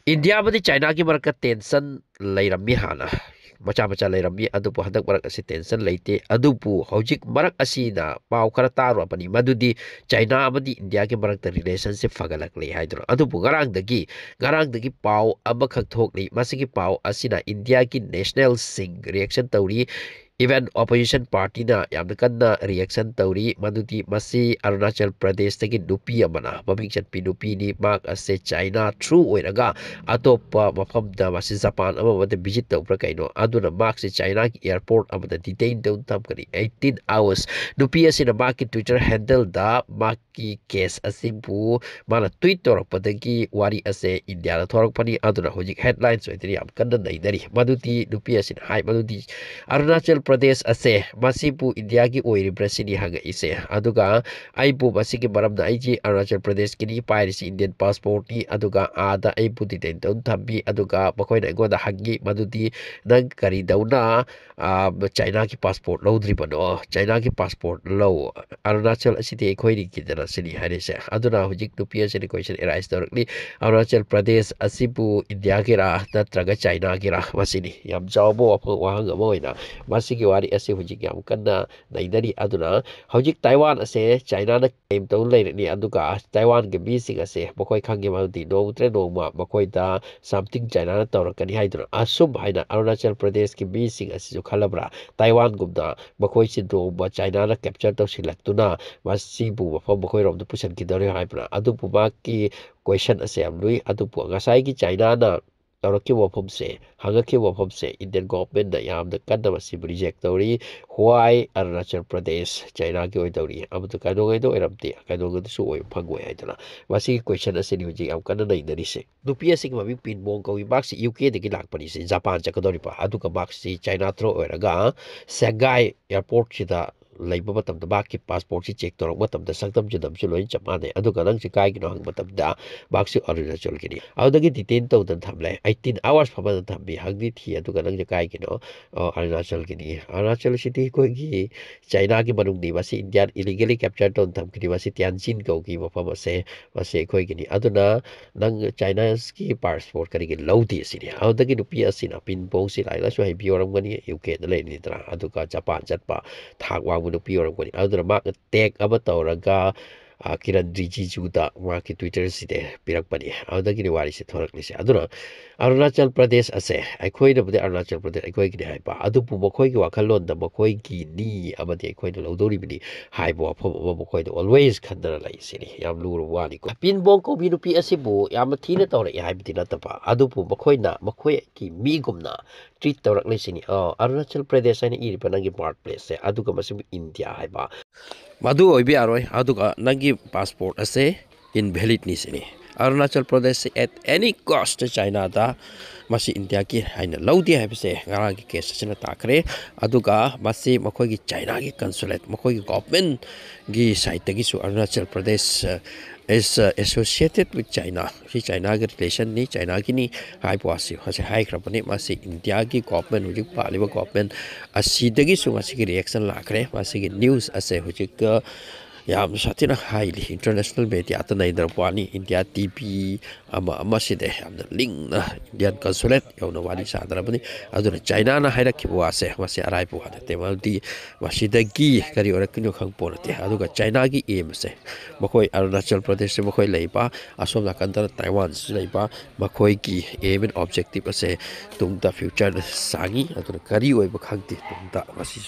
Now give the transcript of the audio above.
India amadi China ki marak tension leirammi hana macha macha leirammi adupu hadak marak asi tension leite adupu hojik marak asi na pau khara taru apani madudi China amadi India ki marak ta relationship fagalakli haidro adupu garang dagi pau abakhak thokli masigi pau asina India ki national sing reaction tawri even opposition party na yamna kanna reaction tawri madudi masi Arunachal Pradesh tagi nupi amana maming chatpi nupi ni mak ase China true oiraga atopa mafam da masi Japan amamada visit tawra kaino aduna mak se China ki airport amada detain down tam kani 18 hours nupi asina mak ki Twitter handle da mak ki case asimpu mana tweet torakpadagi wari ase India na thorakpani aduna hojik headlines oitri am kanna naidari madudi nupi asina hai madudi Arunachal Pradesh ase masipu India ki oiribra sini haga ise aduga aibu masigi maramda aiji Arunachal Pradesh kini pairisi Indian passport ni aduga ada aibu detain don thambi aduga makoina egoda hangi madudi nang kari dauna China ki passport lodri bano China ki passport low Arunachal asiti ekhoi ki dana sini harise aduna hujik nupi asini question arise directly Arunachal Pradesh asibu India ki ra natraga China ki ra masini yam jawbo wahang amoina masigi wari ase hujik yam kanna naidari aduna hojik Taiwan ase China na claim to leirni aduga Taiwan ge bi sing ase bokoi khangi mauti no tre no ma bokoi da something China na tawrakani haiduna asum haina Arunachal Pradesh ki bi sing ase khalabra Taiwan gumda bokoi si do ba China na capture to silaktuna masibu mafam bokoi rom da pusan ki dare haibra adu puba ki question ase am lui adu pu ngasai ki China na tawraki wafam se hangaki wafam se Indian government na yam da kanna masibu reject tawri why Arunachal Pradesh China ki oi tawri amatu kano ngai do eramti kano ngai su oi phangoi haidana masi question ase ni hujik am kanna nei dari se nupi ase ki mami pin bong kawi bak si UK de ki lakpani se Japan chakadori pa adu ka bak si China thro oiraga Shanghai airport sida leiba matamda baki passport si check torok matamda saktam jadam su loin chamane adu kanang si kai gino hang matamda bak si Arunachal kini audagi detain to dan thamle 18 hours phama dan thambi hangdi thi adu kanang si kai gino Arunachal kini Arunachal city ko gi China ki manung ni wasi Indian illegally captured don tham kini wasi Tianjin ko gi mafam ase wasi ko gini aduna nang China ki passport kari gi lodi sini audagi nupi asina pin bong si laila so hai bioram gani UK na le ni tra adu ka Japan chatpa thak wa nu pi oram ko aduna mak tag aba tawraga kiran Rijiju da ma ki Twitter si de pirak pani adagi ni wari si thorak ni se aduna Arunachal Pradesh ase akhoi na bude Arunachal Pradesh akhoi ki hai pa adu pu makhoi ki wakhalon da makhoi ki ni amadi akhoi na lodori bini hai bo phom ba makhoi da always khandara lai sini yam lu wani ko pin bong ko bi nu pi ase bu yam thina tawra ya hai bidina ta pa adu pu makhoi na makhoi ki mi gumna treat tawrak lai sini Arunachal Pradesh ani iri pa nangi part place se adu ka masim India hai ba madu oibi aroi aduga nangi passport ase invalid ni sini Arunachal Pradesh at any cost China da masi India ki haina lodi haibse ngara ki case sina takre aduga masi makoi ki China ki consulate makoi ki government gi site gi su Arunachal Pradesh is associated with China si China ki relation ni China ki ni hai pwasi hase hai krapani masi India ki government hujik paliba government asidagi su masi ki reaction lakre masi ki news ase hujik yam satina highly international media ta nei dar pani India TV ama side am link na Indian consulate yauna wali sa dar bani aduna China na haira ki wase masi arai pu hada te maldi wasidagi kari ora kinyo khang porate aduga China gi aim se makoi Arunachal Pradesh se makoi leipa asom na kandar Taiwan se leipa makoi ki aim and objective ase tungda future sangi aduna kari oi ba khangti tungda masi